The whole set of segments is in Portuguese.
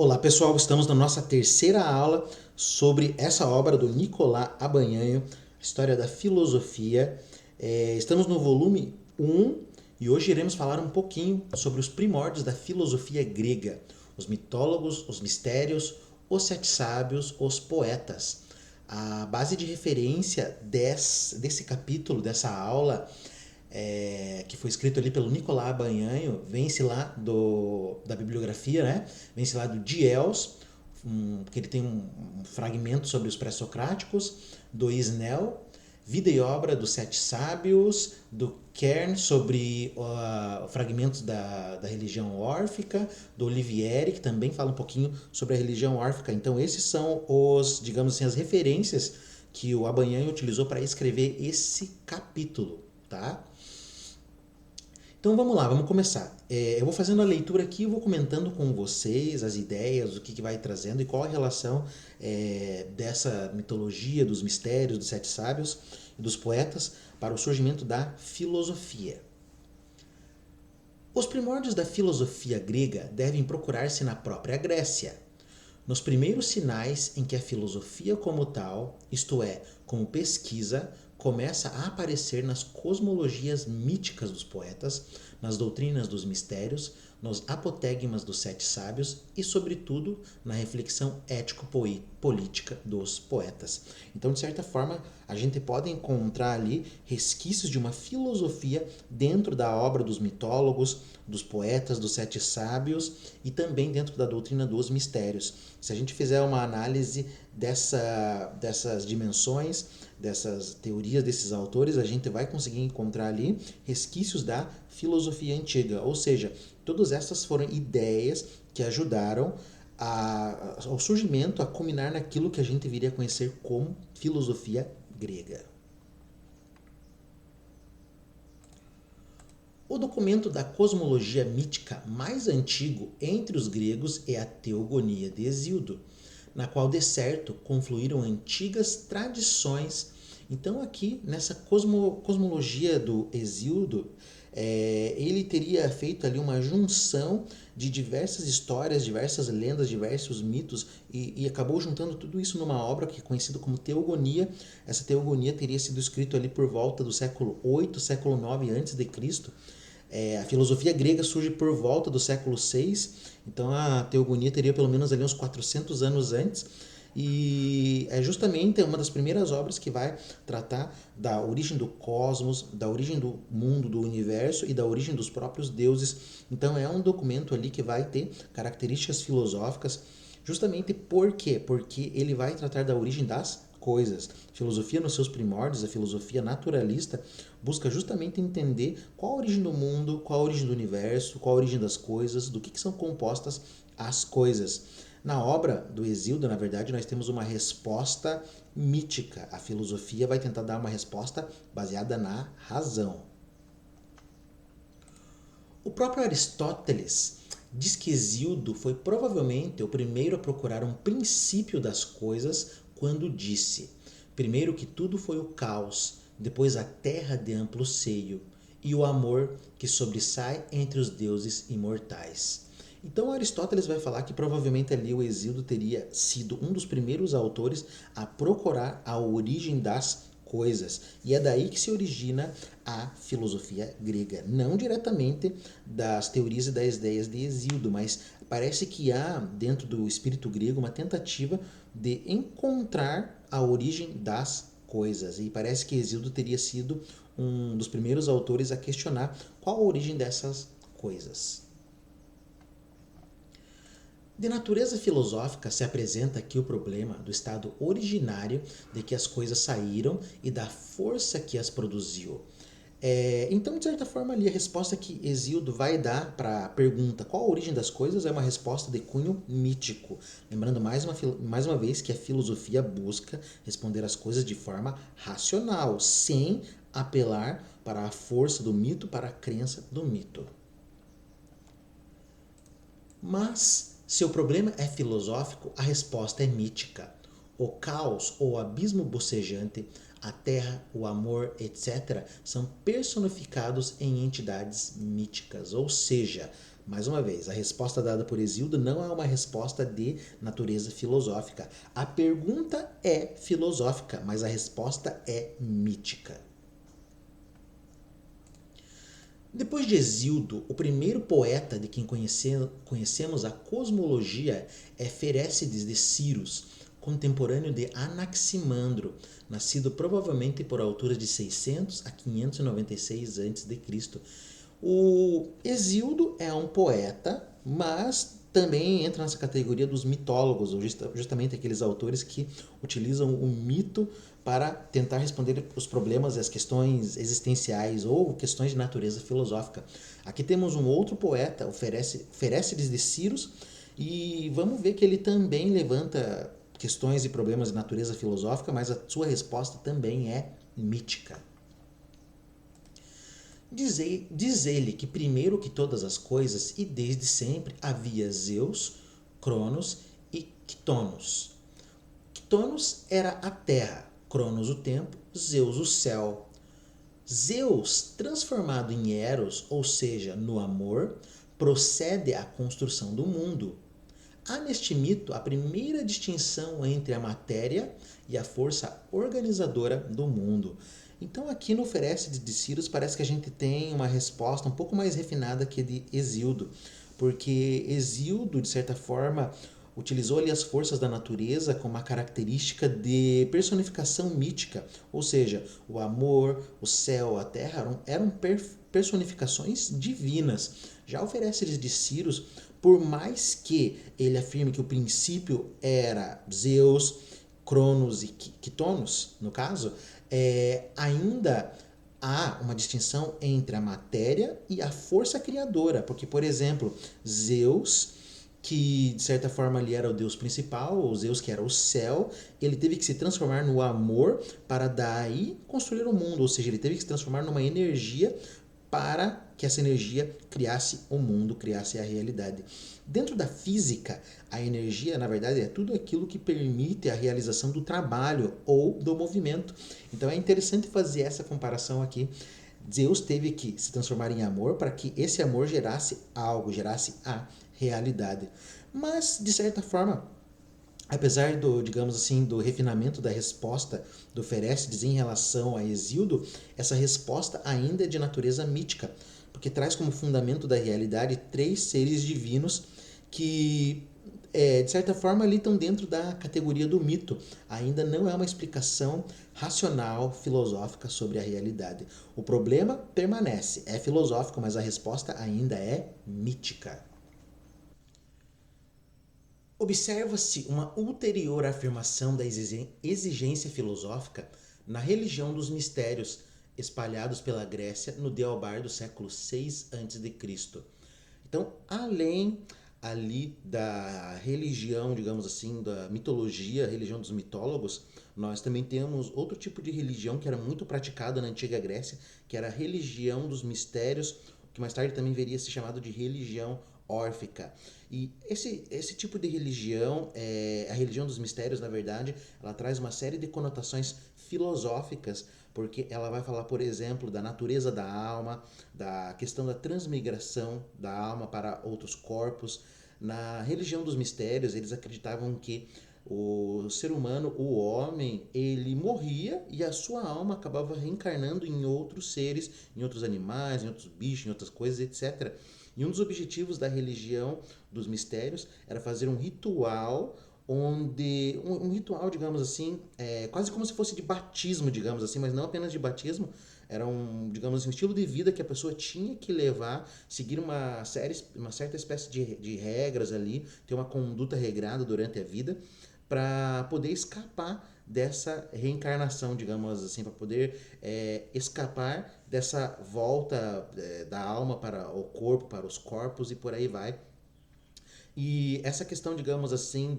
Olá pessoal, estamos na nossa terceira aula sobre essa obra do Nicolas Abanhanho, História da Filosofia. Estamos no volume 1 e hoje iremos falar um pouquinho sobre os primórdios da filosofia grega, os mitólogos, os mistérios, os sete sábios, os poetas. A base de referência desse capítulo, dessa aula, que foi escrito ali pelo Nicolas Abanhanho, vem-se lá da bibliografia, né? Vem-se lá do Diels, que ele tem um fragmento sobre os pré-socráticos, do Isnel, Vida e Obra dos Sete Sábios, do Kern sobre fragmentos da religião órfica, do Olivieri, que também fala um pouquinho sobre a religião órfica. Então esses são digamos assim, as referências que o Abanhanho utilizou para escrever esse capítulo, tá? Então vamos lá, vamos começar. Eu vou fazendo a leitura aqui e vou comentando com vocês as ideias, o que vai trazendo e qual a relação dessa mitologia, dos mistérios, dos sete sábios e dos poetas para o surgimento da filosofia. Os primórdios da filosofia grega devem procurar-se na própria Grécia. Nos primeiros sinais em que a filosofia como tal, isto é, como pesquisa, começa a aparecer nas cosmologias míticas dos poetas, nas doutrinas dos mistérios, nos apotegmas dos sete sábios e, sobretudo, na reflexão ético-política dos poetas. Então, de certa forma, a gente pode encontrar ali resquícios de uma filosofia dentro da obra dos mitólogos, dos poetas, dos sete sábios e também dentro da doutrina dos mistérios. Se a gente fizer uma análise dessas dimensões, dessas teorias desses autores, a gente vai conseguir encontrar ali resquícios da filosofia antiga, ou seja, todas essas foram ideias que ajudaram ao surgimento, a culminar naquilo que a gente viria a conhecer como filosofia grega. O documento da cosmologia mítica mais antigo entre os gregos é a Teogonia de Hesíodo, na qual de certo confluíram antigas tradições. Então aqui nessa cosmologia do Hesíodo, ele teria feito ali uma junção de diversas histórias, diversas lendas, diversos mitos e acabou juntando tudo isso numa obra que é conhecida como Teogonia. Essa Teogonia teria sido escrita ali por volta do século 8, século 9 antes de Cristo. A filosofia grega surge por volta do século 6, então a teogonia teria pelo menos ali uns 400 anos antes, e é justamente uma das primeiras obras que vai tratar da origem do cosmos, da origem do mundo, do universo e da origem dos próprios deuses. Então é um documento ali que vai ter características filosóficas, justamente por quê? Porque ele vai tratar da origem das coisas. Filosofia nos seus primórdios, a filosofia naturalista, busca justamente entender qual a origem do mundo, qual a origem do universo, qual a origem das coisas, do que são compostas as coisas. Na obra do Hesíodo, na verdade, nós temos uma resposta mítica. A filosofia vai tentar dar uma resposta baseada na razão. O próprio Aristóteles diz que Hesíodo foi provavelmente o primeiro a procurar um princípio das coisas quando disse: primeiro que tudo foi o caos, depois a terra de amplo seio, e o amor que sobressai entre os deuses imortais. Então Aristóteles vai falar que provavelmente ali o Hesíodo teria sido um dos primeiros autores a procurar a origem das coisas. E é daí que se origina a filosofia grega. Não diretamente das teorias e das ideias de Hesíodo, mas parece que há dentro do espírito grego uma tentativa de encontrar a origem das coisas. E parece que Hesíodo teria sido um dos primeiros autores a questionar qual a origem dessas coisas. De natureza filosófica se apresenta aqui o problema do estado originário de que as coisas saíram e da força que as produziu. Então, de certa forma, ali a resposta que Hesíodo vai dar para a pergunta qual a origem das coisas é uma resposta de cunho mítico. Lembrando mais uma vez que a filosofia busca responder as coisas de forma racional, sem apelar para a força do mito, para a crença do mito. Mas, se o problema é filosófico, a resposta é mítica. O caos ou abismo bocejante, a terra, o amor, etc., são personificados em entidades míticas, ou seja, Mais uma vez, a resposta dada por Hesíodo não é uma resposta de natureza filosófica. A pergunta é filosófica, mas a resposta é mítica. Depois de Hesíodo, o primeiro poeta de quem conhecemos a cosmologia é Ferécides de Ciros, contemporâneo de Anaximandro, nascido provavelmente por altura de 600 a 596 a.C. O Hesíodo é um poeta, mas também entra nessa categoria dos mitólogos, ou justamente aqueles autores que utilizam o mito para tentar responder os problemas e as questões existenciais ou questões de natureza filosófica. Aqui temos um outro poeta, o Ferécides de Ciros, e vamos ver que ele também levanta questões e problemas de natureza filosófica, mas a sua resposta também é mítica. Diz ele que primeiro que todas as coisas e desde sempre havia Zeus, Cronos e Quitonos. Quitonos era a terra, Cronos o tempo, Zeus o céu. Zeus, transformado em Eros, ou seja, no amor, procede à construção do mundo. Há neste mito a primeira distinção entre a matéria e a força organizadora do mundo. Então aqui no Ferécides de Ciros parece que a gente tem uma resposta um pouco mais refinada que a de Hesíodo, porque Hesíodo, de certa forma, utilizou ali as forças da natureza como uma característica de personificação mítica, ou seja, o amor, o céu, a terra eram personificações divinas. Já o Ferécides de Ciros, por mais que ele afirme que o princípio era Zeus, Cronos e Quitonos, no caso, ainda há uma distinção entre a matéria e a força criadora, porque, por exemplo, Zeus, que de certa forma ali era o deus principal, o Zeus que era o céu, ele teve que se transformar no amor para daí construir o mundo, ou seja, ele teve que se transformar numa energia para que essa energia criasse o mundo, criasse a realidade. Dentro da física, a energia, na verdade, é tudo aquilo que permite a realização do trabalho ou do movimento. Então é interessante fazer essa comparação aqui. Zeus teve que se transformar em amor para que esse amor gerasse algo, gerasse a realidade. Mas, de certa forma, apesar do, digamos assim, do refinamento da resposta do Ferécides em relação a Hesíodo, essa resposta ainda é de natureza mítica, porque traz como fundamento da realidade três seres divinos que, de certa forma, ali estão dentro da categoria do mito. Ainda não é uma explicação racional, filosófica sobre a realidade. O problema permanece, é filosófico, mas a resposta ainda é mítica. Observa-se uma ulterior afirmação da exigência filosófica na religião dos mistérios, espalhados pela Grécia no Deobar do século VI a.C. Então, além ali da religião, digamos assim, da mitologia, a religião dos mitólogos, nós também temos outro tipo de religião que era muito praticada na antiga Grécia, que era a religião dos mistérios, que mais tarde também viria a ser chamado de religião órfica. E esse tipo de religião, a religião dos mistérios, na verdade, ela traz uma série de conotações filosóficas, porque ela vai falar, por exemplo, da natureza da alma, da questão da transmigração da alma para outros corpos. Na religião dos mistérios, eles acreditavam que o ser humano, o homem, ele morria e a sua alma acabava reencarnando em outros seres, em outros animais, em outros bichos, em outras coisas, etc. E um dos objetivos da religião dos mistérios era fazer um ritual onde um ritual, digamos assim, quase como se fosse de batismo, digamos assim, mas não apenas de batismo, era um, digamos assim, um estilo de vida que a pessoa tinha que levar, seguir uma certa espécie de regras ali, ter uma conduta regrada durante a vida, para poder escapar dessa reencarnação, digamos assim, para poder escapar dessa volta da alma para o corpo, para os corpos e por aí vai. E essa questão, digamos assim,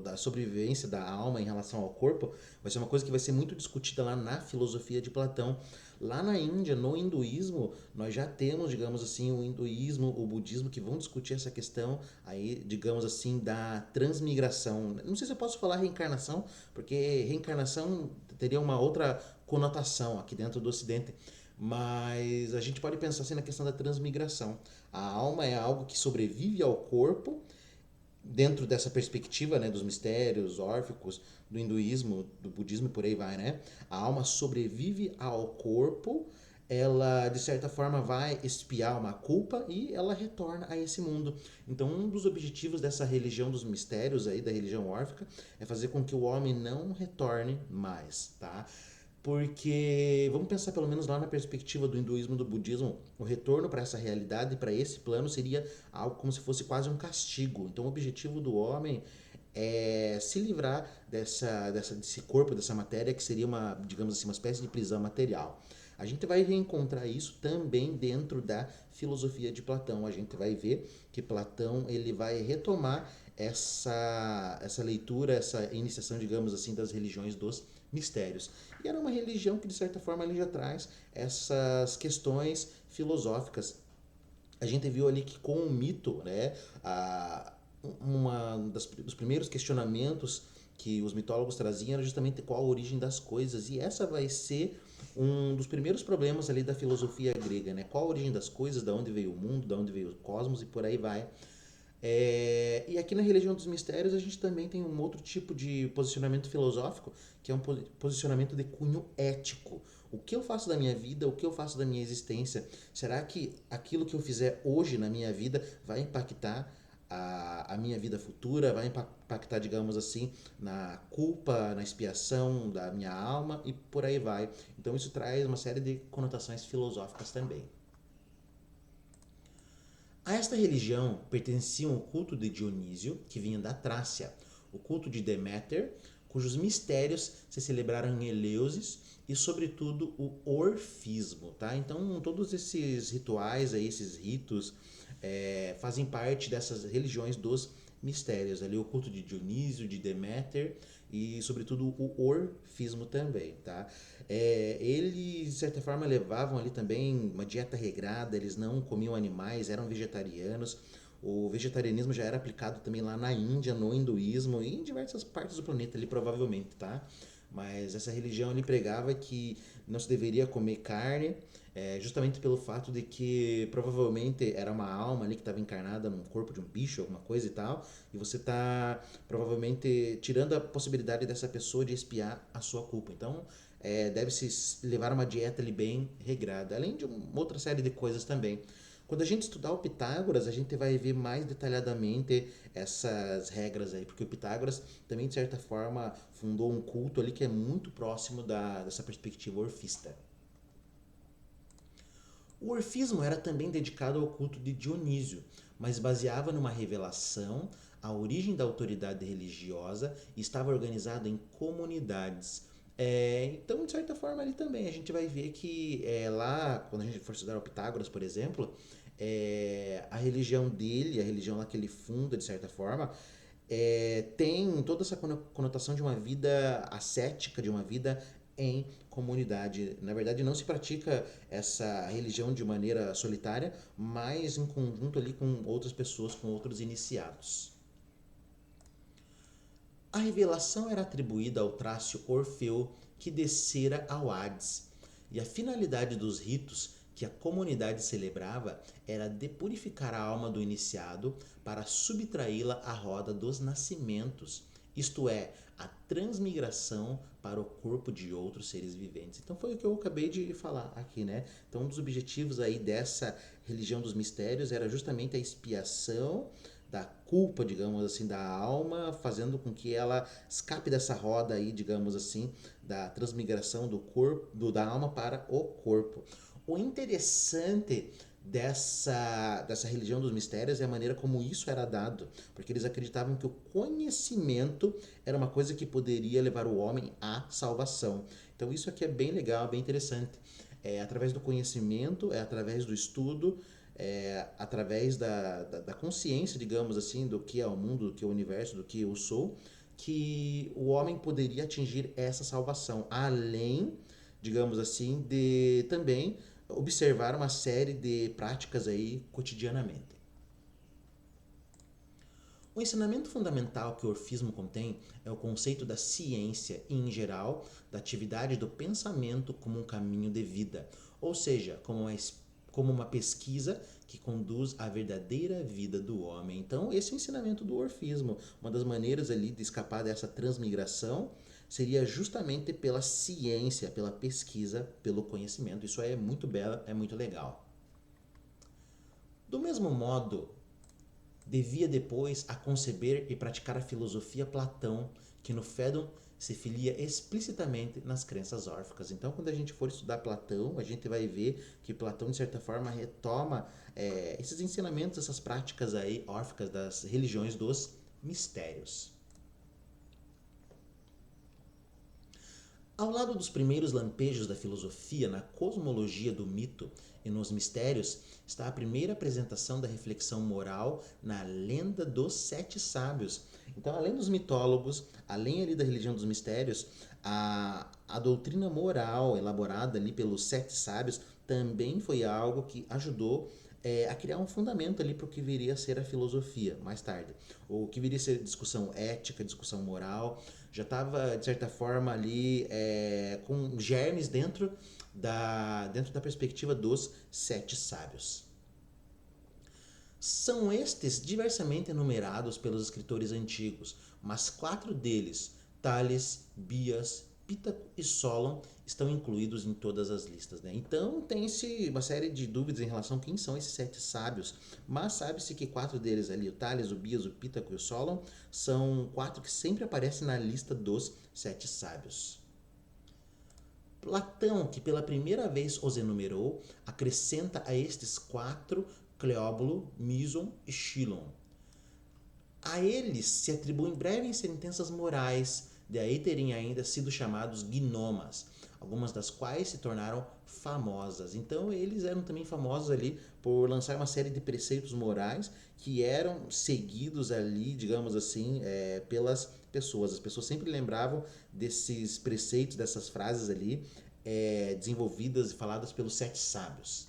da sobrevivência da alma em relação ao corpo vai ser uma coisa que vai ser muito discutida lá na filosofia de Platão. Lá na Índia, no hinduísmo, nós já temos, digamos assim, o hinduísmo, o budismo que vão discutir essa questão aí, digamos assim, da transmigração. Não sei se eu posso falar reencarnação, porque reencarnação teria uma outra conotação aqui dentro do Ocidente. Mas a gente pode pensar assim na questão da transmigração. A alma é algo que sobrevive ao corpo dentro dessa perspectiva, né, dos mistérios órficos, do hinduísmo, do budismo e por aí vai, né? A alma sobrevive ao corpo, ela de certa forma vai expiar uma culpa e ela retorna a esse mundo. Então, um dos objetivos dessa religião dos mistérios aí, da religião órfica, é fazer com que o homem não retorne mais, tá? Porque vamos pensar pelo menos lá na perspectiva do hinduísmo e do budismo, o retorno para essa realidade, para esse plano, seria algo como se fosse quase um castigo. Então, o objetivo do homem é se livrar desse corpo, dessa matéria, que seria uma, digamos assim, uma espécie de prisão material. A gente vai reencontrar isso também dentro da filosofia de Platão. A gente vai ver que Platão ele vai retomar essa leitura, essa iniciação, digamos assim, das religiões dos mistérios. E era uma religião que, de certa forma, ali já traz essas questões filosóficas. A gente viu ali que com o mito, né, dos primeiros questionamentos que os mitólogos traziam era justamente qual a origem das coisas. E essa vai ser um dos primeiros problemas ali da filosofia grega, né? Qual a origem das coisas, da onde veio o mundo, da onde veio o cosmos e por aí vai. E aqui na religião dos mistérios a gente também tem um outro tipo de posicionamento filosófico, que é um posicionamento de cunho ético. O que eu faço da minha vida, o que eu faço da minha existência? Será que aquilo que eu fizer hoje na minha vida vai impactar a minha vida futura, vai impactar, digamos assim, na culpa, na expiação da minha alma e por aí vai. Então isso traz uma série de conotações filosóficas também. A esta religião pertenciam o culto de Dionísio, que vinha da Trácia, o culto de Deméter, cujos mistérios se celebraram em Eleusis, e sobretudo o orfismo, tá? Então todos esses rituais aí, esses ritos fazem parte dessas religiões dos mistérios, ali o culto de Dionísio, de Deméter e sobretudo o orfismo também, tá? Eles de certa forma levavam ali também uma dieta regrada, eles não comiam animais, eram vegetarianos. O vegetarianismo já era aplicado também lá na Índia, no hinduísmo e em diversas partes do planeta ali provavelmente, tá? Mas essa religião ele pregava que não se deveria comer carne, justamente pelo fato de que provavelmente era uma alma ali que estava encarnada num corpo de um bicho, alguma coisa e tal, e você está provavelmente tirando a possibilidade dessa pessoa de expiar a sua culpa. Então, deve-se levar uma dieta ali bem regrada, além de uma outra série de coisas também. Quando a gente estudar o Pitágoras, a gente vai ver mais detalhadamente essas regras aí, porque o Pitágoras também, de certa forma, fundou um culto ali que é muito próximo dessa perspectiva orfista. O orfismo era também dedicado ao culto de Dionísio, mas baseava numa revelação, a origem da autoridade religiosa e estava organizado em comunidades. Então, de certa forma, ali também a gente vai ver que lá, quando a gente for estudar o Pitágoras, por exemplo, a religião dele, a religião lá que ele funda, de certa forma, tem toda essa conotação de uma vida ascética, de uma vida em comunidade. Na verdade, não se pratica essa religião de maneira solitária, mas em conjunto ali com outras pessoas, com outros iniciados. A revelação era atribuída ao Trácio Orfeu, que descera ao Hades, e a finalidade dos ritos que a comunidade celebrava era depurificar a alma do iniciado para subtraí-la à roda dos nascimentos, isto é, a transmigração para o corpo de outros seres viventes. Então foi o que eu acabei de falar aqui, né? Então um dos objetivos aí dessa religião dos mistérios era justamente a expiação da culpa, digamos assim, da alma, fazendo com que ela escape dessa roda aí, digamos assim, da transmigração do corpo, da alma para o corpo. O interessante dessa religião dos mistérios é a maneira como isso era dado, porque eles acreditavam que o conhecimento era uma coisa que poderia levar o homem à salvação. Então isso aqui é bem legal, bem interessante. É através do conhecimento, é através do estudo, através da consciência, digamos assim, do que é o mundo, do que é o universo, do que eu sou, que o homem poderia atingir essa salvação, além, digamos assim, de também observar uma série de práticas aí cotidianamente. O ensinamento fundamental que o orfismo contém é o conceito da ciência e, em geral, da atividade do pensamento como um caminho de vida, ou seja, como uma pesquisa que conduz à verdadeira vida do homem. Então, esse é o ensinamento do orfismo. Uma das maneiras ali de escapar dessa transmigração seria justamente pela ciência, pela pesquisa, pelo conhecimento. Isso é muito belo, é muito legal. Do mesmo modo, devia depois a conceber e praticar a filosofia Platão, que no Fédon se filia explicitamente nas crenças órficas. Então, quando a gente for estudar Platão, a gente vai ver que Platão, de certa forma, retoma esses ensinamentos, essas práticas aí órficas das religiões dos mistérios. Ao lado dos primeiros lampejos da filosofia na cosmologia do mito e nos mistérios, está a primeira apresentação da reflexão moral na lenda dos sete sábios. Então, além dos mitólogos, além ali da religião dos mistérios, a doutrina moral elaborada ali pelos sete sábios também foi algo que ajudou a criar um fundamento ali para o que viria a ser a filosofia mais tarde. O que viria a ser discussão ética, discussão moral, já estava, de certa forma, ali com germes dentro da perspectiva dos sete sábios. São estes diversamente enumerados pelos escritores antigos, mas 4 deles, Tales, Bias, Pítaco e Solon, estão incluídos em todas as listas. Né? Então tem-se uma série de dúvidas em relação a quem são esses 7 sábios, mas sabe-se que 4 deles ali, o Tales, o Bias, o Pítaco e o Solon, são 4 que sempre aparecem na lista dos 7 sábios. Platão, que pela primeira vez os enumerou, acrescenta a estes 4 Cleóbulo, Mison e Chilon. A eles se atribuem breves sentenças morais, de aí terem ainda sido chamados gnomas, algumas das quais se tornaram famosas. Então eles eram também famosos ali por lançar uma série de preceitos morais que eram seguidos ali, digamos assim, pelas pessoas. As pessoas sempre lembravam desses preceitos, dessas frases ali, desenvolvidas e faladas pelos 7 sábios.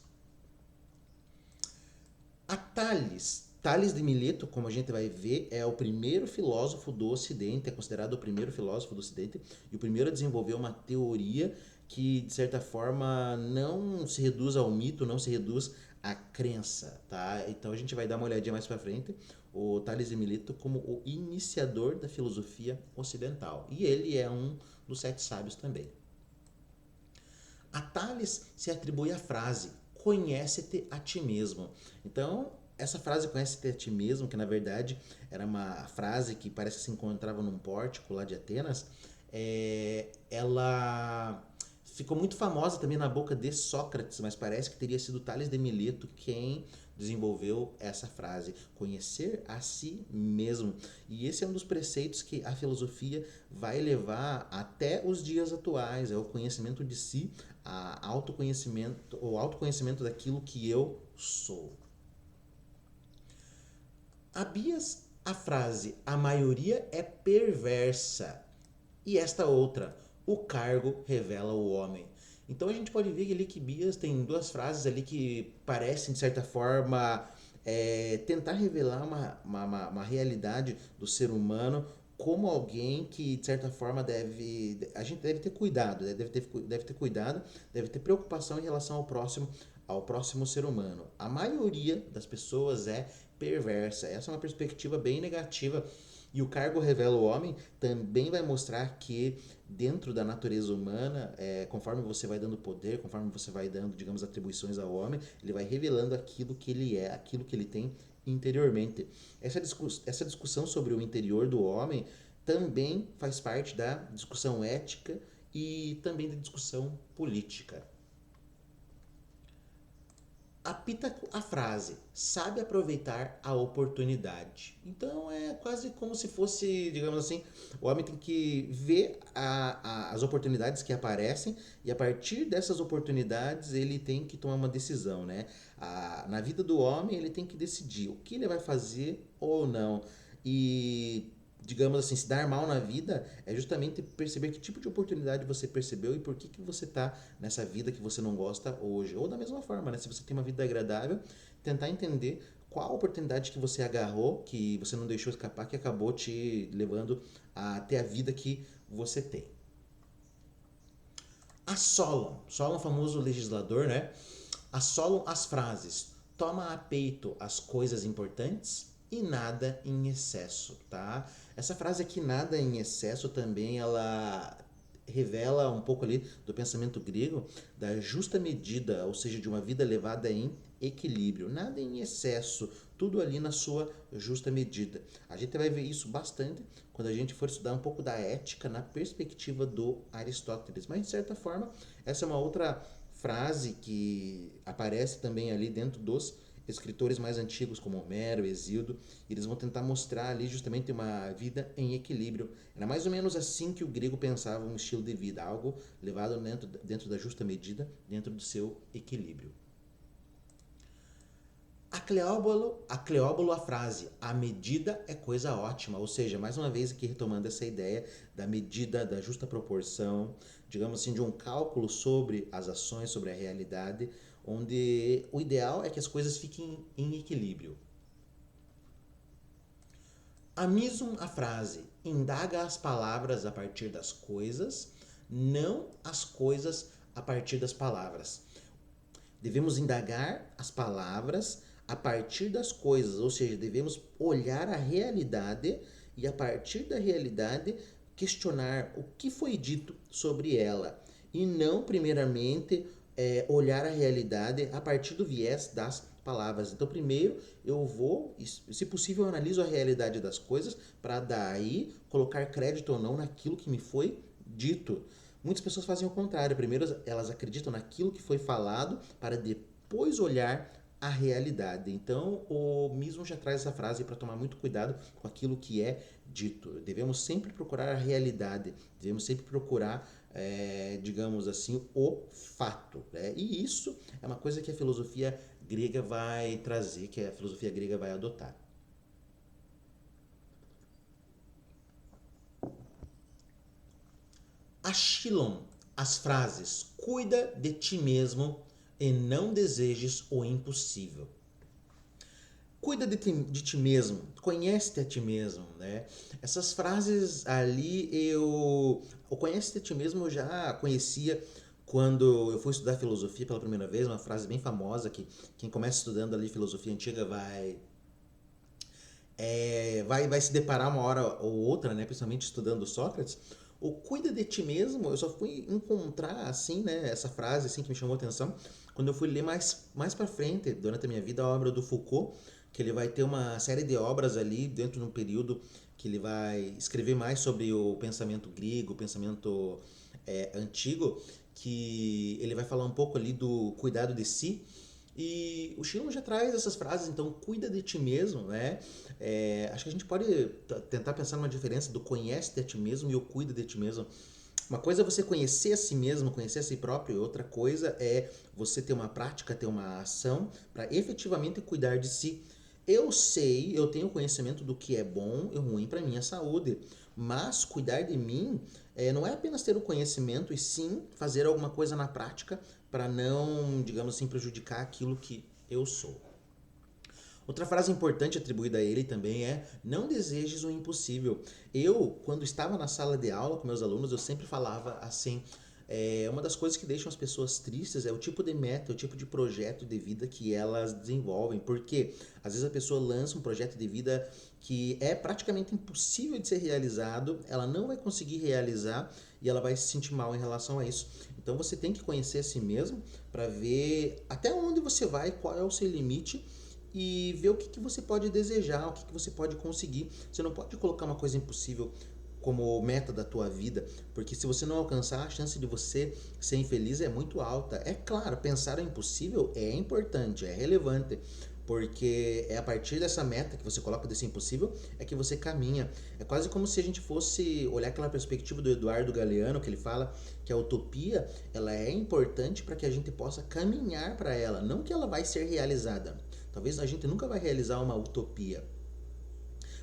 A Tales de Mileto, como a gente vai ver, é o primeiro filósofo do Ocidente, é considerado o primeiro filósofo do Ocidente e o primeiro a desenvolver uma teoria que, de certa forma, não se reduz ao mito, não se reduz à crença, tá? Então a gente vai dar uma olhadinha mais para frente, o Tales de Mileto como o iniciador da filosofia ocidental. E ele é um dos 7 sábios também. A Tales se atribui a frase conhece-te a ti mesmo. Então, essa frase conhece-te a ti mesmo, que na verdade era uma frase que parece que se encontrava num pórtico lá de Atenas, ela ficou muito famosa também na boca de Sócrates, mas parece que teria sido Tales de Mileto quem desenvolveu essa frase, conhecer a si mesmo. E esse é um dos preceitos que a filosofia vai levar até os dias atuais, é o conhecimento de si, o autoconhecimento daquilo que eu sou. A Bias, a frase a maioria é perversa. E esta outra, o cargo revela o homem. Então a gente pode ver ali que Bias tem 2 frases ali que parecem, de certa forma, tentar revelar uma realidade do ser humano como alguém que, de certa forma, a gente deve ter cuidado, deve ter cuidado, deve ter preocupação em relação ao próximo ser humano. A maioria das pessoas é perversa. Essa é uma perspectiva bem negativa. E o cargo revela o homem também vai mostrar que dentro da natureza humana, conforme você vai dando poder, conforme você vai dando, digamos, atribuições ao homem, ele vai revelando aquilo que ele é, aquilo que ele tem interiormente. Essa discussão sobre o interior do homem também faz parte da discussão ética e também da discussão política. Apita a frase, sabe aproveitar a oportunidade. Então é quase como se fosse, digamos assim, o homem tem que ver as oportunidades que aparecem e a partir dessas oportunidades ele tem que tomar uma decisão, né? Na vida do homem ele tem que decidir o que ele vai fazer ou não. E digamos assim, se dar mal na vida é justamente perceber que tipo de oportunidade você percebeu e por que você está nessa vida que você não gosta hoje. Ou da mesma forma, né? Se você tem uma vida agradável, tentar entender qual oportunidade que você agarrou, que você não deixou escapar, que acabou te levando a ter a vida que você tem. Assolam. Solon, famoso legislador, né? Assolam as frases: toma a peito as coisas importantes e nada em excesso, tá? Essa frase aqui, nada em excesso, também ela revela um pouco ali do pensamento grego da justa medida, ou seja, de uma vida levada em equilíbrio, nada em excesso, tudo ali na sua justa medida. A gente vai ver isso bastante quando a gente for estudar um pouco da ética na perspectiva do Aristóteles, mas de certa forma essa é uma outra frase que aparece também ali dentro dos escritores mais antigos como Homero, Hesíodo, e eles vão tentar mostrar ali justamente uma vida em equilíbrio. Era mais ou menos assim que o grego pensava um estilo de vida, algo levado dentro da justa medida, dentro do seu equilíbrio. A frase, a medida é coisa ótima, ou seja, mais uma vez aqui retomando essa ideia da medida, da justa proporção, digamos assim, de um cálculo sobre as ações, sobre a realidade, onde o ideal é que as coisas fiquem em equilíbrio. Amisum a frase, indaga as palavras a partir das coisas, não as coisas a partir das palavras. Devemos indagar as palavras a partir das coisas, ou seja, devemos olhar a realidade e a partir da realidade questionar o que foi dito sobre ela e não primeiramente olhar a realidade a partir do viés das palavras. Então, primeiro eu vou, se possível, eu analiso a realidade das coisas para daí colocar crédito ou não naquilo que me foi dito. Muitas pessoas fazem o contrário. Primeiro elas acreditam naquilo que foi falado para depois olhar a realidade. Então, o Mismo já traz essa frase para tomar muito cuidado com aquilo que é dito. Devemos sempre procurar a realidade, devemos sempre procurar, digamos assim, o fato. Né? E isso é uma coisa que a filosofia grega vai trazer, que a filosofia grega vai adotar. Achilam as frases: cuida de ti mesmo e não desejes o impossível. Cuida de ti mesmo, conhece-te a ti mesmo, né? Essas frases ali o conhece-te a ti mesmo eu já conhecia quando eu fui estudar filosofia pela primeira vez, uma frase bem famosa que quem começa estudando ali filosofia antiga vai se deparar uma hora ou outra, né? Principalmente estudando Sócrates. O cuida de ti mesmo, eu só fui encontrar assim, né? Essa frase assim que me chamou a atenção quando eu fui ler mais para frente durante a minha vida a obra do Foucault, que ele vai ter uma série de obras ali dentro de um período que ele vai escrever mais sobre o pensamento grego, o pensamento antigo, que ele vai falar um pouco ali do cuidado de si. E o Shillong já traz essas frases, então cuida de ti mesmo, né? Acho que a gente pode tentar pensar numa diferença do conhece-te a ti mesmo e o cuida de ti mesmo. Uma coisa é você conhecer a si mesmo, conhecer a si próprio, e outra coisa é você ter uma prática, ter uma ação para efetivamente cuidar de si. Eu sei, eu tenho conhecimento do que é bom e ruim para minha saúde, mas cuidar de mim não é apenas ter o conhecimento, e sim fazer alguma coisa na prática para não, digamos assim, prejudicar aquilo que eu sou. Outra frase importante atribuída a ele também é: não desejes o impossível. Eu, quando estava na sala de aula com meus alunos, eu sempre falava assim: uma das coisas que deixam as pessoas tristes é o tipo de meta, o tipo de projeto de vida que elas desenvolvem. Porque às vezes a pessoa lança um projeto de vida que é praticamente impossível de ser realizado, ela não vai conseguir realizar e ela vai se sentir mal em relação a isso. Então você tem que conhecer a si mesmo para ver até onde você vai, qual é o seu limite e ver o que você pode desejar, o que você pode conseguir. Você não pode colocar uma coisa impossível como meta da tua vida, porque se você não alcançar, a chance de você ser infeliz é muito alta. É claro, pensar o impossível é importante, é relevante, porque é a partir dessa meta que você coloca desse impossível é que você caminha. É quase como se a gente fosse olhar aquela perspectiva do Eduardo Galeano, que ele fala que a utopia ela é importante para que a gente possa caminhar para ela, não que ela vai ser realizada. Talvez a gente nunca vai realizar uma utopia,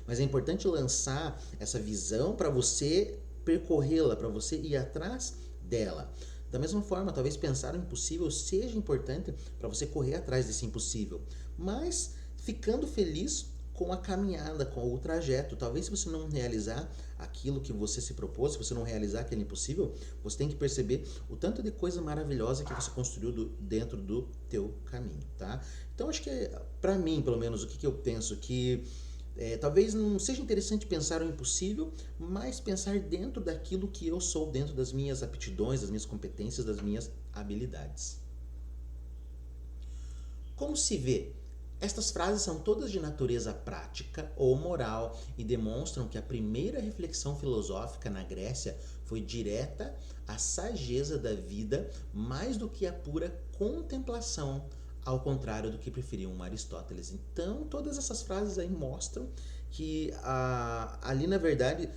mas é importante lançar essa visão para você percorrê-la, para você ir atrás dela. Da mesma forma, talvez pensar o impossível seja importante para você correr atrás desse impossível. Mas ficando feliz com a caminhada, com o trajeto. Talvez se você não realizar aquilo que você se propôs, se você não realizar aquele impossível, você tem que perceber o tanto de coisa maravilhosa que você construiu dentro do teu caminho, tá? Então acho que, pra mim, pelo menos, o que eu penso que talvez não seja interessante pensar o impossível, mas pensar dentro daquilo que eu sou, dentro das minhas aptidões, das minhas competências, das minhas habilidades. Como se vê? Estas frases são todas de natureza prática ou moral e demonstram que a primeira reflexão filosófica na Grécia foi direta à sageza da vida mais do que a pura contemplação, ao contrário do que preferiam Aristóteles. Então, todas essas frases aí mostram que ali, na verdade,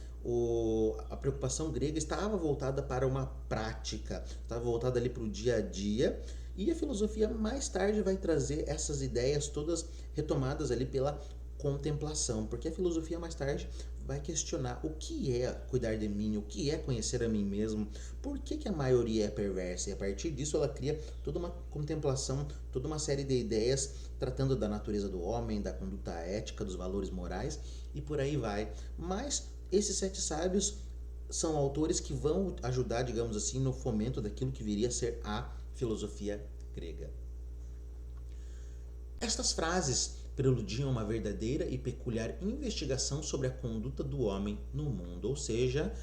a preocupação grega estava voltada para uma prática, estava voltada ali para o dia a dia, e a filosofia mais tarde vai trazer essas ideias todas retomadas ali pela contemplação, porque a filosofia mais tarde vai questionar o que é cuidar de mim, o que é conhecer a mim mesmo, por que a maioria é perversa, e a partir disso ela cria toda uma contemplação, toda uma série de ideias tratando da natureza do homem, da conduta ética, dos valores morais e por aí vai. Mas esses sete sábios são autores que vão ajudar, digamos assim, no fomento daquilo que viria a ser a filosofia grega. Estas frases preludiam uma verdadeira e peculiar investigação sobre a conduta do homem no mundo, ou seja,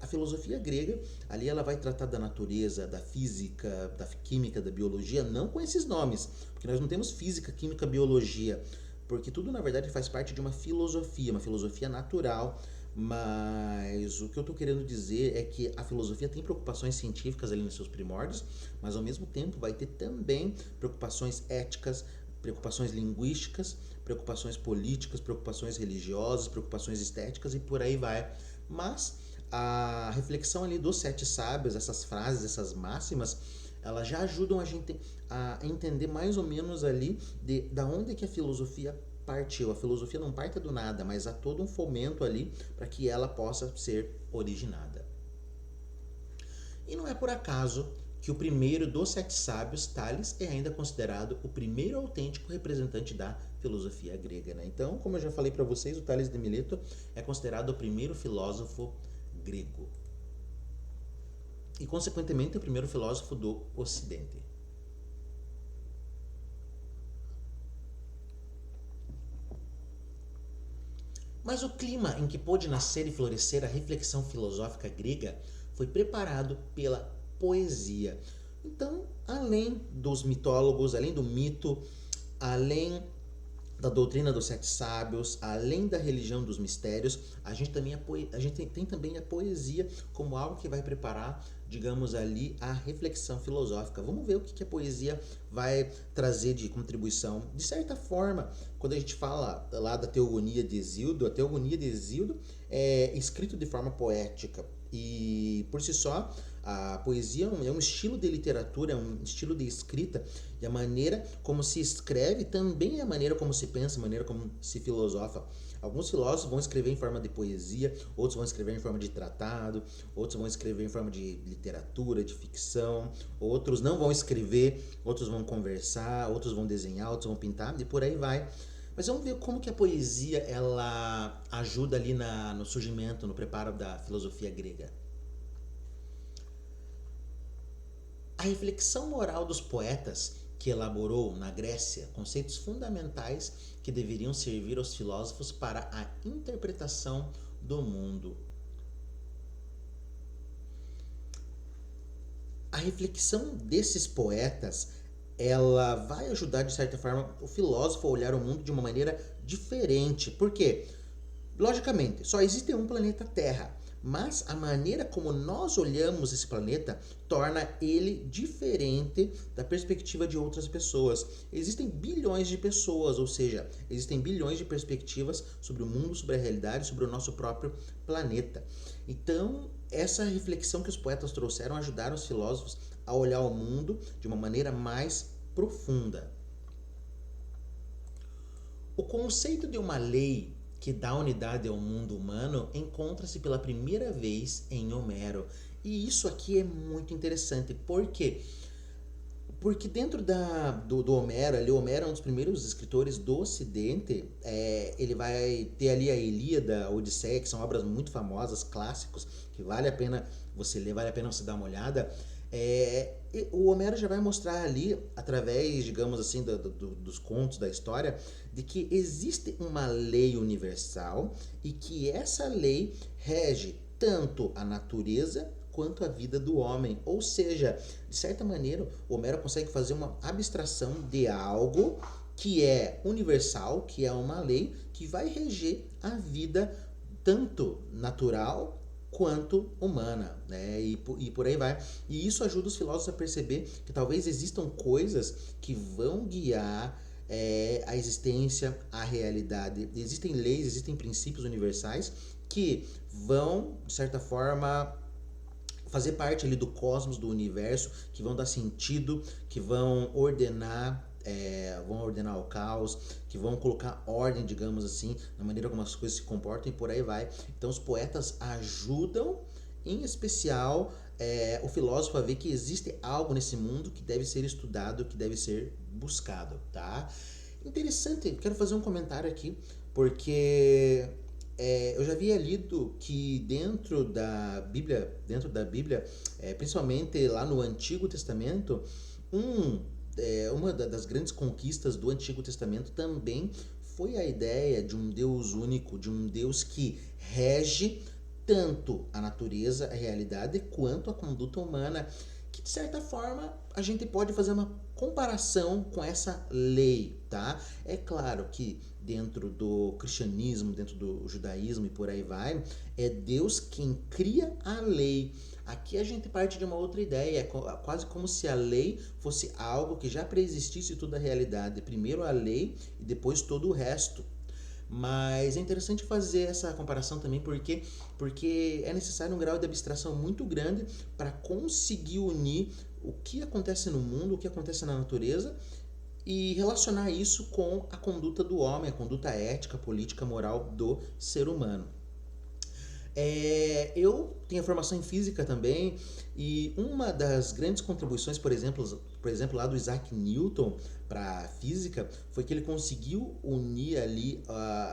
a filosofia grega, ali ela vai tratar da natureza, da física, da química, da biologia, não com esses nomes, porque nós não temos física, química, biologia, porque tudo na verdade faz parte de uma filosofia natural. Mas o que eu estou querendo dizer é que a filosofia tem preocupações científicas ali nos seus primórdios, mas ao mesmo tempo vai ter também preocupações éticas, preocupações linguísticas, preocupações políticas, preocupações religiosas, preocupações estéticas e por aí vai. Mas a reflexão ali dos sete sábios, essas frases, essas máximas, elas já ajudam a gente a entender mais ou menos ali da onde que a filosofia partiu. A filosofia não parte do nada, mas há todo um fomento ali para que ela possa ser originada. E não é por acaso que o primeiro dos sete sábios, Tales, é ainda considerado o primeiro autêntico representante da filosofia grega, né? Então, como eu já falei para vocês, o Tales de Mileto é considerado o primeiro filósofo grego. E, consequentemente, o primeiro filósofo do Ocidente. Mas o clima em que pôde nascer e florescer a reflexão filosófica grega foi preparado pela poesia. Então, além dos mitólogos, além do mito, além da doutrina dos sete sábios, além da religião dos mistérios, a gente tem também a poesia como algo que vai preparar, digamos ali, a reflexão filosófica. Vamos ver o que a poesia vai trazer de contribuição. De certa forma, quando a gente fala lá da Teogonia de Hesíodo, a Teogonia de Hesíodo é escrito de forma poética. E por si só, a poesia é um estilo de literatura, é um estilo de escrita, e a maneira como se escreve também é a maneira como se pensa, a maneira como se filosofa. Alguns filósofos vão escrever em forma de poesia, outros vão escrever em forma de tratado, outros vão escrever em forma de literatura, de ficção, outros não vão escrever, outros vão conversar, outros vão desenhar, outros vão pintar, e por aí vai. Mas vamos ver como que a poesia ela ajuda ali no surgimento, no preparo da filosofia grega. A reflexão moral dos poetas, que elaborou na Grécia conceitos fundamentais que deveriam servir aos filósofos para a interpretação do mundo. A reflexão desses poetas, ela vai ajudar de certa forma o filósofo a olhar o mundo de uma maneira diferente. Por quê? Logicamente, só existe um planeta Terra, mas a maneira como nós olhamos esse planeta torna ele diferente da perspectiva de outras pessoas. Existem bilhões de pessoas, ou seja, existem bilhões de perspectivas sobre o mundo, sobre a realidade, sobre o nosso próprio planeta. Então, essa reflexão que os poetas trouxeram ajudaram os filósofos a olhar o mundo de uma maneira mais profunda. O conceito de uma lei que dá unidade ao mundo humano encontra-se pela primeira vez em Homero. E isso aqui é muito interessante, porque Porque dentro do Homero, ali, o Homero é um dos primeiros escritores do Ocidente. Ele vai ter ali a Ilíada, a Odisseia, que são obras muito famosas, clássicos, que vale a pena você ler, vale a pena você dar uma olhada. O Homero já vai mostrar ali, através, digamos assim, dos contos, da história, de que existe uma lei universal e que essa lei rege tanto a natureza quanto a vida do homem. Ou seja, de certa maneira, o Homero consegue fazer uma abstração de algo que é universal, que é uma lei que vai reger a vida tanto natural quanto humana, né? E por aí vai. E isso ajuda os filósofos a perceber que talvez existam coisas que vão guiar a existência, a realidade. Existem leis, existem princípios universais que vão, de certa forma, fazer parte ali do cosmos, do universo, que vão dar sentido, que vão ordenar o caos, que vão colocar ordem, digamos assim, na maneira como as coisas se comportam e por aí vai. Então os poetas ajudam, em especial, o filósofo a ver que existe algo nesse mundo que deve ser estudado, que deve ser buscado, tá? Interessante, quero fazer um comentário aqui, porque eu já havia lido que dentro da Bíblia, principalmente lá no Antigo Testamento, uma das grandes conquistas do Antigo Testamento também foi a ideia de um Deus único, de um Deus que rege tanto a natureza, a realidade, quanto a conduta humana, que de certa forma a gente pode fazer uma comparação com essa lei, tá? É claro que dentro do cristianismo, dentro do judaísmo e por aí vai, é Deus quem cria a lei. Aqui a gente parte de uma outra ideia, é quase como se a lei fosse algo que já preexistisse toda a realidade. Primeiro a lei e depois todo o resto. Mas é interessante fazer essa comparação também porque é necessário um grau de abstração muito grande para conseguir unir o que acontece no mundo, o que acontece na natureza e relacionar isso com a conduta do homem, a conduta ética, política, moral do ser humano. Eu tenho formação em física também e uma das grandes contribuições, por exemplo lá do Isaac Newton para a física foi que ele conseguiu unir ali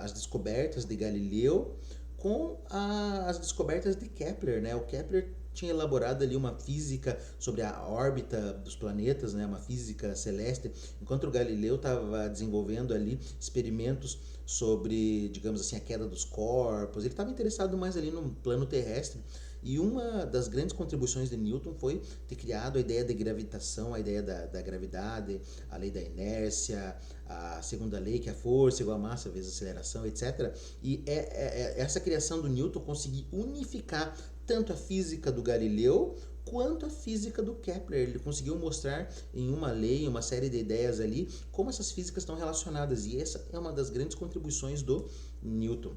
as descobertas de Galileu com as descobertas de Kepler, né? O Kepler tinha elaborado ali uma física sobre a órbita dos planetas, né, uma física celeste, enquanto o Galileu estava desenvolvendo ali experimentos sobre, digamos assim, a queda dos corpos. Ele estava interessado mais ali no plano terrestre. E uma das grandes contribuições de Newton foi ter criado a ideia de gravitação, a ideia da gravidade, a lei da inércia, a segunda lei, que é a força igual a massa vezes a aceleração, etc. E essa criação do Newton conseguiu unificar tanto a física do Galileu quanto a física do Kepler. Ele conseguiu mostrar em uma lei, uma série de ideias ali, como essas físicas estão relacionadas. E essa é uma das grandes contribuições do Newton.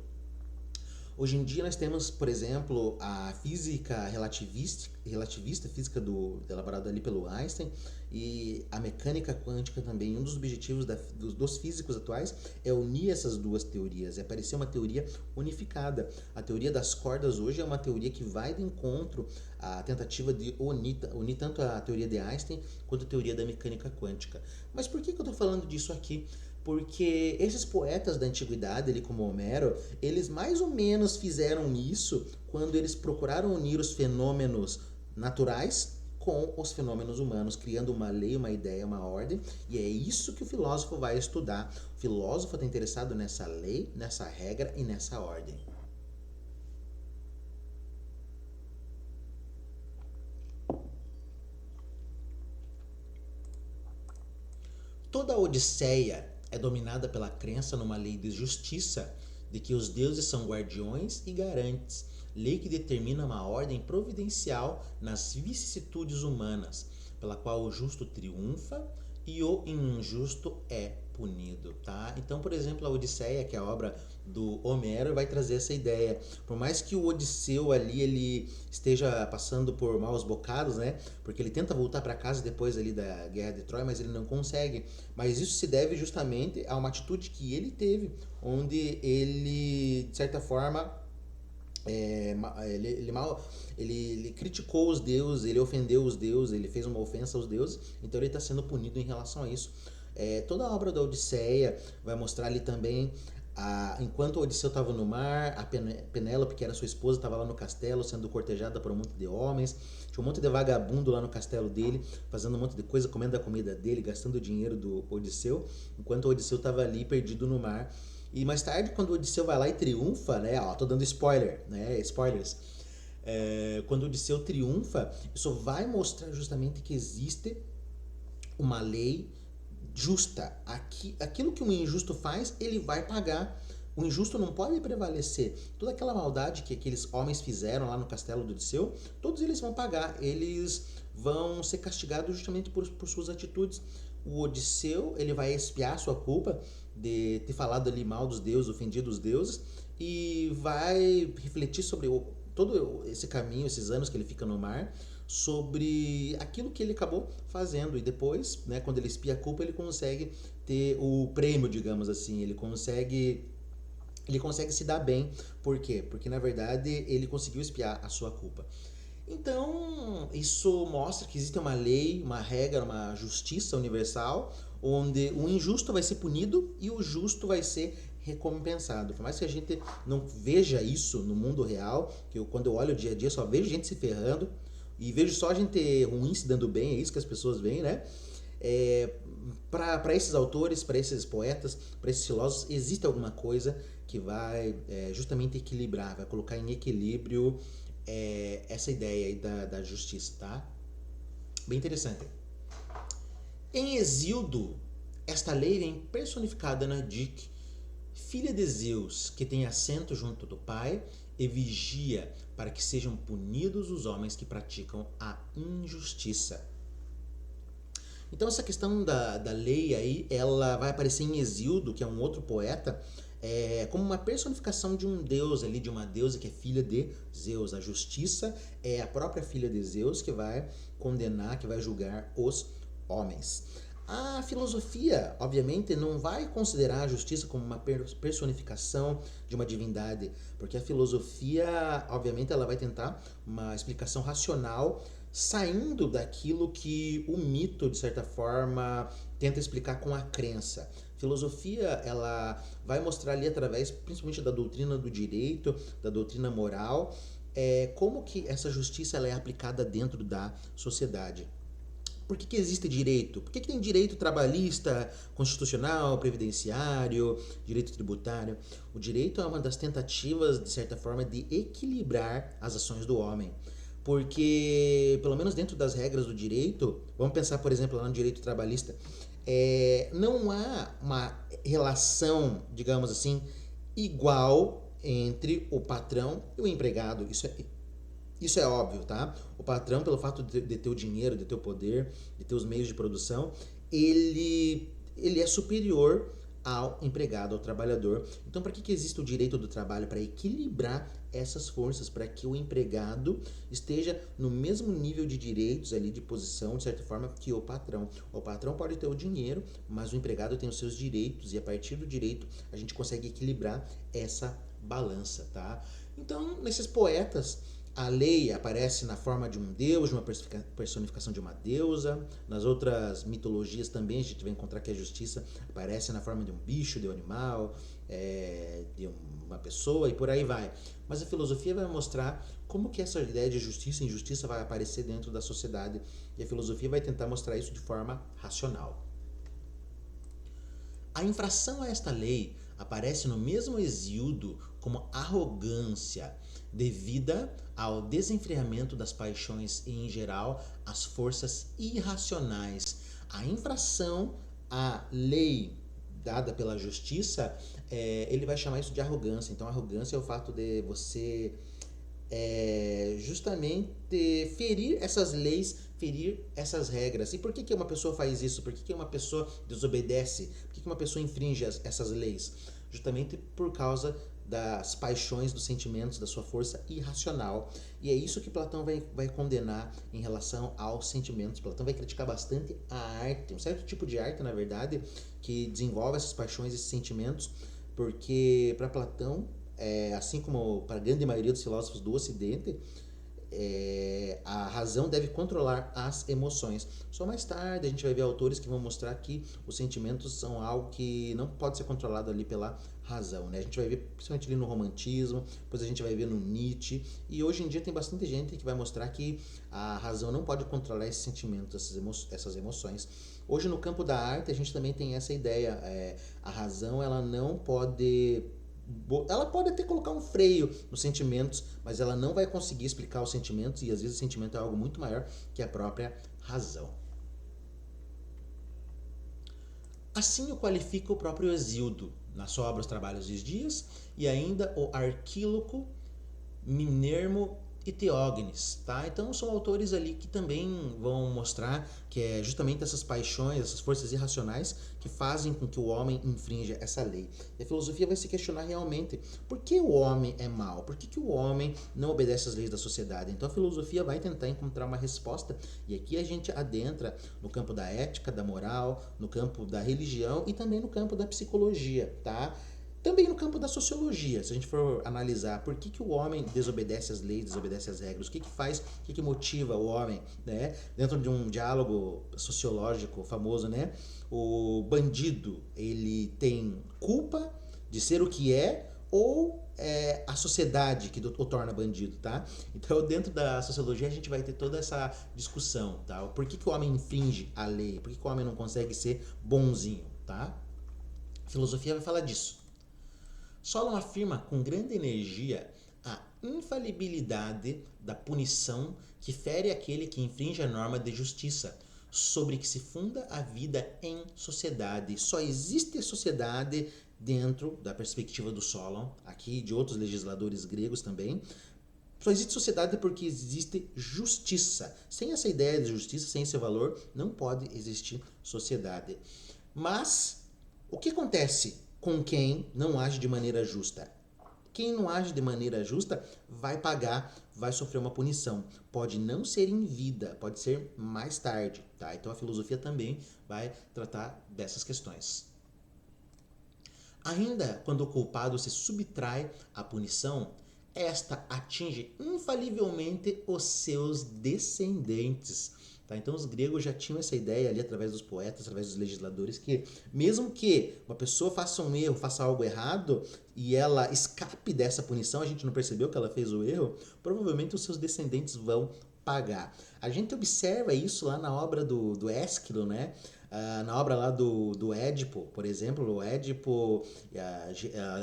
Hoje em dia nós temos, por exemplo, a física relativista, física elaborada ali pelo Einstein, e a mecânica quântica também. Um dos objetivos dos físicos atuais é unir essas duas teorias, é parecer uma teoria unificada. A teoria das cordas hoje é uma teoria que vai de encontro à tentativa de unir tanto a teoria de Einstein quanto a teoria da mecânica quântica. Mas por que eu estou falando disso aqui? Porque esses poetas da antiguidade, ali como Homero, eles mais ou menos fizeram isso quando eles procuraram unir os fenômenos naturais com os fenômenos humanos, criando uma lei, uma ideia, uma ordem, e é isso que o filósofo vai estudar. O filósofo está interessado nessa lei, nessa regra e nessa ordem. Toda a Odisseia é dominada pela crença numa lei de justiça, de que os deuses são guardiões e garantes, lei que determina uma ordem providencial nas vicissitudes humanas, pela qual o justo triunfa e o injusto é punido, tá? Então, por exemplo, a Odisseia, que é a obra do Homero, vai trazer essa ideia. Por mais que o Odisseu ali ele esteja passando por maus bocados, né? Porque ele tenta voltar para casa depois ali da Guerra de Troia, mas ele não consegue. Mas isso se deve justamente a uma atitude que ele teve, onde ele, de certa forma, ele criticou os deuses, ele ofendeu os deuses, ele fez uma ofensa aos deuses, então ele está sendo punido em relação a isso. Toda a obra da Odisseia vai mostrar ali também enquanto o Odisseu estava no mar, a Penélope, que era sua esposa, estava lá no castelo sendo cortejada por um monte de homens. Tinha um monte de vagabundo lá no castelo dele, fazendo um monte de coisa, comendo a comida dele, gastando o dinheiro do Odisseu, enquanto o Odisseu estava ali perdido no mar. E mais tarde, quando o Odisseu vai lá e triunfa, né? Ó, tô dando spoiler, né? Spoilers. Quando o Odisseu triunfa, isso vai mostrar justamente que existe uma lei justa. Aquilo que um injusto faz, ele vai pagar. O injusto não pode prevalecer. Toda aquela maldade que aqueles homens fizeram lá no castelo do Odisseu, todos eles vão pagar. Eles vão ser castigados justamente por suas atitudes. O Odisseu, ele vai expiar sua culpa de ter falado ali mal dos deuses, ofendido os deuses, e vai refletir sobre todo esse caminho, esses anos que ele fica no mar, sobre aquilo que ele acabou fazendo. E depois, né, quando ele expia a culpa, ele consegue ter o prêmio, digamos assim. Ele consegue se dar bem. Por quê? Porque na verdade ele conseguiu expiar a sua culpa. Então, isso mostra que existe uma lei, uma regra, uma justiça universal, onde o injusto vai ser punido e o justo vai ser recompensado. Por mais que a gente não veja isso no mundo real, que quando eu olho o dia a dia só vejo gente se ferrando e vejo só gente ruim se dando bem, é isso que as pessoas veem, né? Para esses autores, para esses poetas, para esses filósofos, existe alguma coisa que vai justamente equilibrar, vai colocar em equilíbrio essa ideia aí da justiça, tá? Bem interessante. Em Hesíodo, esta lei vem personificada na Dique, filha de Zeus, que tem assento junto do pai e vigia para que sejam punidos os homens que praticam a injustiça. Então essa questão da lei aí, ela vai aparecer em Hesíodo, que é um outro poeta, como uma personificação de um deus ali, de uma deusa que é filha de Zeus. A justiça é a própria filha de Zeus que vai condenar, que vai julgar os homens. A filosofia, obviamente, não vai considerar a justiça como uma personificação de uma divindade, porque a filosofia, obviamente, ela vai tentar uma explicação racional, saindo daquilo que o mito, de certa forma, tenta explicar com a crença. Filosofia, ela vai mostrar ali através, principalmente da doutrina do direito, da doutrina moral, como que essa justiça ela é aplicada dentro da sociedade. Por que existe direito? Por que tem direito trabalhista, constitucional, previdenciário, direito tributário? O direito é uma das tentativas, de certa forma, de equilibrar as ações do homem. Porque, pelo menos dentro das regras do direito, vamos pensar, por exemplo, lá no direito trabalhista, não há uma relação, digamos assim, igual entre o patrão e o empregado. Isso é óbvio, tá? O patrão, pelo fato de ter o dinheiro, de ter o poder, de ter os meios de produção, ele é superior ao empregado, ao trabalhador. Então, para que existe o direito do trabalho? Para equilibrar essas forças, para que o empregado esteja no mesmo nível de direitos ali, de posição, de certa forma, que o patrão. O patrão pode ter o dinheiro, mas o empregado tem os seus direitos, e a partir do direito a gente consegue equilibrar essa balança, tá? Então, nesses poetas, a lei aparece na forma de um deus, de uma personificação de uma deusa. Nas outras mitologias também a gente vai encontrar que a justiça aparece na forma de um bicho, de um animal, de uma pessoa e por aí vai. Mas a filosofia vai mostrar como que essa ideia de justiça e injustiça vai aparecer dentro da sociedade, e a filosofia vai tentar mostrar isso de forma racional. A infração a esta lei aparece no mesmo Hesíodo como arrogância, devida ao desenfreamento das paixões e, em geral, às forças irracionais. A infração à lei dada pela justiça, ele vai chamar isso de arrogância. Então, arrogância é o fato de você justamente ferir essas leis, ferir essas regras. E por que uma pessoa faz isso? Por que uma pessoa desobedece? Por que uma pessoa infringe essas leis? Justamente por causa das paixões, dos sentimentos, da sua força irracional. E é isso que Platão vai condenar em relação aos sentimentos. Platão vai criticar bastante a arte, um certo tipo de arte, na verdade, que desenvolve essas paixões, esses sentimentos, porque para Platão assim como para a grande maioria dos filósofos do Ocidente, a razão deve controlar as emoções. Só mais tarde a gente vai ver autores que vão mostrar que os sentimentos são algo que não pode ser controlado ali pela razão, né? A gente vai ver principalmente ali no romantismo, depois a gente vai ver no Nietzsche, e hoje em dia tem bastante gente que vai mostrar que a razão não pode controlar esses sentimentos, essas emoções. Hoje no campo da arte a gente também tem essa ideia, a razão ela não pode, ela pode até colocar um freio nos sentimentos, mas ela não vai conseguir explicar os sentimentos, e às vezes o sentimento é algo muito maior que a própria razão. Assim o qualifica o próprio Hesíodo, na sua obra Os Trabalhos dos Dias, e ainda o Arquíloco, Minermo e Teógenes, tá? Então são autores ali que também vão mostrar que é justamente essas paixões, essas forças irracionais que fazem com que o homem infrinja essa lei. E a filosofia vai se questionar realmente por que o homem é mau, por que o homem não obedece às leis da sociedade. Então a filosofia vai tentar encontrar uma resposta, e aqui a gente adentra no campo da ética, da moral, no campo da religião e também no campo da psicologia, tá? Também no campo da sociologia, se a gente for analisar por que o homem desobedece às leis, desobedece às regras, o que faz, o que motiva o homem, né? Dentro de um diálogo sociológico famoso, né? O bandido, ele tem culpa de ser o que é, ou é a sociedade que o torna bandido, tá? Então, dentro da sociologia, a gente vai ter toda essa discussão, tá? Por que o homem infringe a lei? Por que o homem não consegue ser bonzinho, tá? A filosofia vai falar disso. Solon afirma com grande energia a infalibilidade da punição que fere aquele que infringe a norma de justiça, sobre que se funda a vida em sociedade. Só existe sociedade dentro da perspectiva do Solon, aqui de outros legisladores gregos também. Só existe sociedade porque existe justiça. Sem essa ideia de justiça, sem esse valor, não pode existir sociedade. Mas o que acontece com quem não age de maneira justa? Quem não age de maneira justa vai pagar, vai sofrer uma punição. Pode não ser em vida, pode ser mais tarde, tá? Então a filosofia também vai tratar dessas questões. Ainda quando o culpado se subtrai à punição, esta atinge infalivelmente os seus descendentes. Tá? Então os gregos já tinham essa ideia ali através dos poetas, através dos legisladores, que mesmo que uma pessoa faça um erro, faça algo errado e ela escape dessa punição, a gente não percebeu que ela fez o erro, provavelmente os seus descendentes vão pagar. A gente observa isso lá na obra do Ésquilo, né? Na obra lá do Édipo, por exemplo, o Édipo,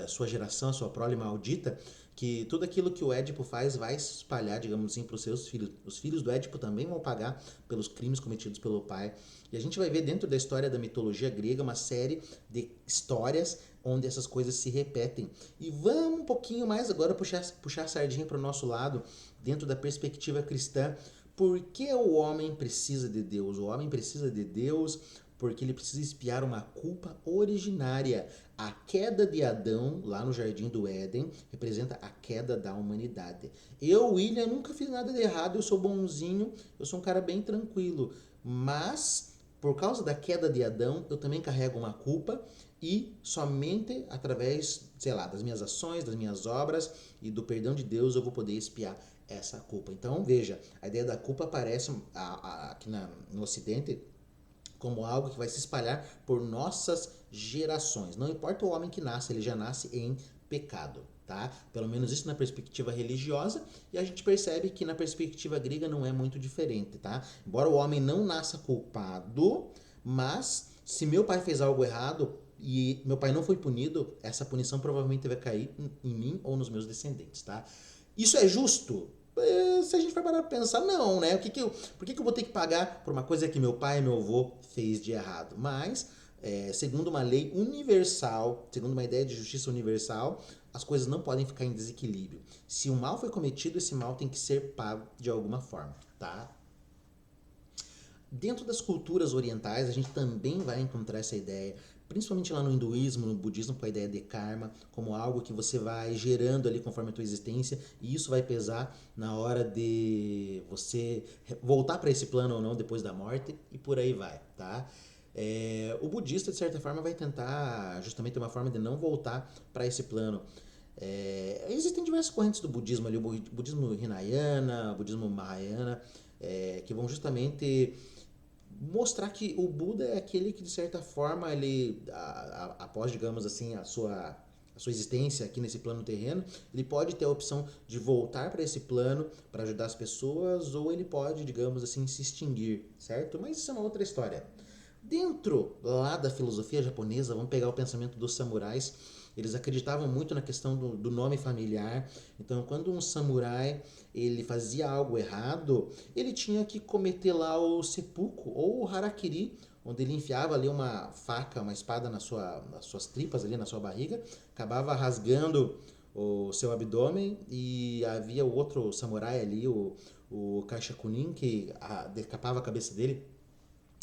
a sua geração, a sua prole maldita, que tudo aquilo que o Édipo faz vai se espalhar, digamos assim, para os seus filhos. Os filhos do Édipo também vão pagar pelos crimes cometidos pelo pai. E a gente vai ver dentro da história da mitologia grega uma série de histórias onde essas coisas se repetem. E vamos um pouquinho mais agora puxar a sardinha para o nosso lado, dentro da perspectiva cristã. Por que o homem precisa de Deus? O homem precisa de Deus porque ele precisa expiar uma culpa originária. A queda de Adão, lá no Jardim do Éden, representa a queda da humanidade. Eu, William, nunca fiz nada de errado, eu sou bonzinho, eu sou um cara bem tranquilo. Mas, por causa da queda de Adão, eu também carrego uma culpa, e somente através, sei lá, das minhas ações, das minhas obras e do perdão de Deus eu vou poder expiar essa culpa. Então, veja, a ideia da culpa aparece aqui no Ocidente como algo que vai se espalhar por nossas gerações. Não importa o homem que nasce, ele já nasce em pecado, tá? Pelo menos isso na perspectiva religiosa, e a gente percebe que na perspectiva grega não é muito diferente, tá? Embora o homem não nasça culpado, mas se meu pai fez algo errado e meu pai não foi punido, essa punição provavelmente vai cair em mim ou nos meus descendentes, tá? Isso é justo? Se a gente for parar pra pensar, não, né? Por que eu vou ter que pagar por uma coisa que meu pai e meu avô fez de errado? Mas, segundo uma lei universal, segundo uma ideia de justiça universal, as coisas não podem ficar em desequilíbrio. Se um mal foi cometido, esse mal tem que ser pago de alguma forma, tá? Dentro das culturas orientais, a gente também vai encontrar essa ideia, principalmente lá no hinduísmo, no budismo, com a ideia de karma, como algo que você vai gerando ali conforme a tua existência, e isso vai pesar na hora de você voltar para esse plano ou não depois da morte, e por aí vai, tá? O budista, de certa forma, vai tentar justamente uma forma de não voltar para esse plano. Existem diversas correntes do budismo ali, o budismo Hinayana, o budismo Mahayana, que vão justamente mostrar que o Buda é aquele que, de certa forma, ele, após, digamos assim, a sua existência aqui nesse plano terreno, ele pode ter a opção de voltar para esse plano para ajudar as pessoas, ou ele pode, digamos assim, se extinguir, certo? Mas isso é uma outra história. Dentro lá da filosofia japonesa, vamos pegar o pensamento dos samurais, eles acreditavam muito na questão do nome familiar. Então, quando um samurai ele fazia algo errado, ele tinha que cometer lá o seppuku ou o harakiri, onde ele enfiava ali uma faca, uma espada nas suas tripas, ali na sua barriga, acabava rasgando o seu abdômen, e havia o outro samurai ali, o Kaishakunin, que decapava a cabeça dele,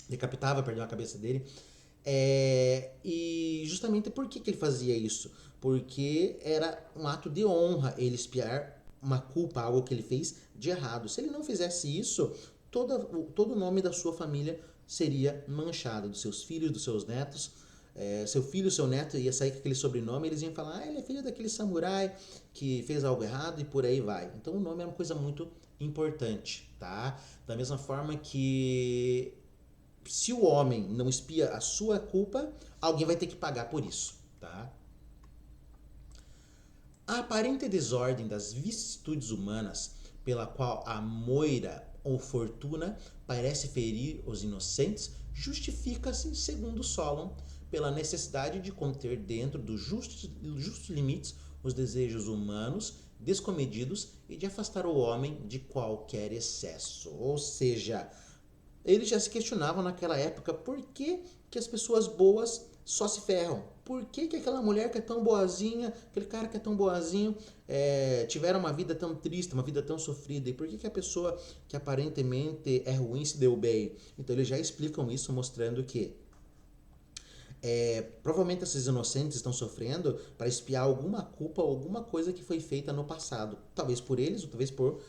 decapitava, perdão, a cabeça dele. E justamente por que ele fazia isso? Porque era um ato de honra ele espiar uma culpa, algo que ele fez de errado. Se ele não fizesse isso, todo o nome da sua família seria manchado, dos seus filhos, dos seus netos. Seu filho, seu neto ia sair com aquele sobrenome, eles iam falar, ele é filho daquele samurai que fez algo errado, e por aí vai. Então o nome é uma coisa muito importante, tá? Da mesma forma que se o homem não espia a sua culpa, alguém vai ter que pagar por isso, tá? A aparente desordem das vicissitudes humanas, pela qual a moira ou fortuna parece ferir os inocentes, justifica-se, segundo Solon, pela necessidade de conter dentro dos justos limites os desejos humanos descomedidos e de afastar o homem de qualquer excesso. Ou seja, eles já se questionavam naquela época por que as pessoas boas só se ferram. Por que aquela mulher que é tão boazinha, aquele cara que é tão boazinho, tiveram uma vida tão triste, uma vida tão sofrida? E por que a pessoa que aparentemente é ruim se deu bem? Então eles já explicam isso, mostrando que provavelmente esses inocentes estão sofrendo para expiar alguma culpa ou alguma coisa que foi feita no passado. Talvez por eles, ou talvez por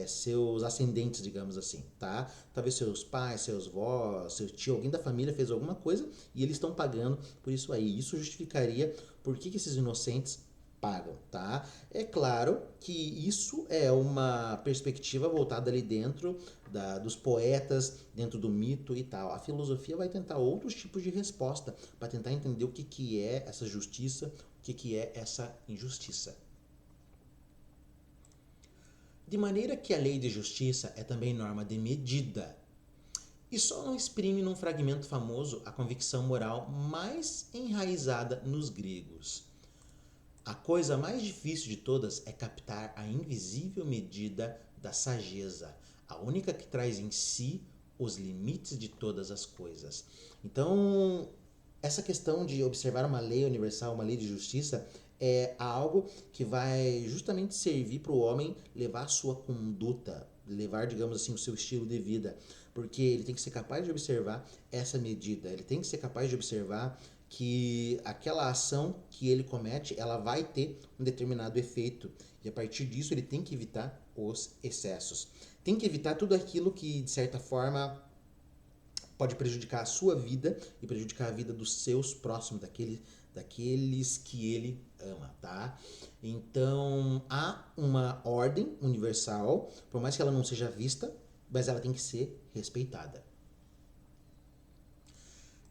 seus ascendentes, digamos assim, tá? Talvez seus pais, seus vós, seu tio, alguém da família fez alguma coisa e eles estão pagando por isso aí. Isso justificaria por que esses inocentes pagam, tá? É claro que isso é uma perspectiva voltada ali dentro dos poetas, dentro do mito e tal. A filosofia vai tentar outros tipos de resposta para tentar entender o que é essa justiça, o que é essa injustiça. De maneira que a lei de justiça é também norma de medida, e só não exprime num fragmento famoso a convicção moral mais enraizada nos gregos. A coisa mais difícil de todas é captar a invisível medida da sageza, a única que traz em si os limites de todas as coisas. Então, essa questão de observar uma lei universal, uma lei de justiça, é algo que vai justamente servir para o homem levar a sua conduta, levar, digamos assim, o seu estilo de vida, porque ele tem que ser capaz de observar essa medida, ele tem que ser capaz de observar que aquela ação que ele comete, ela vai ter um determinado efeito, e a partir disso ele tem que evitar os excessos. Tem que evitar tudo aquilo que, de certa forma, pode prejudicar a sua vida e prejudicar a vida dos seus próximos, daqueles que ele ama, tá? Então, há uma ordem universal, por mais que ela não seja vista, mas ela tem que ser respeitada.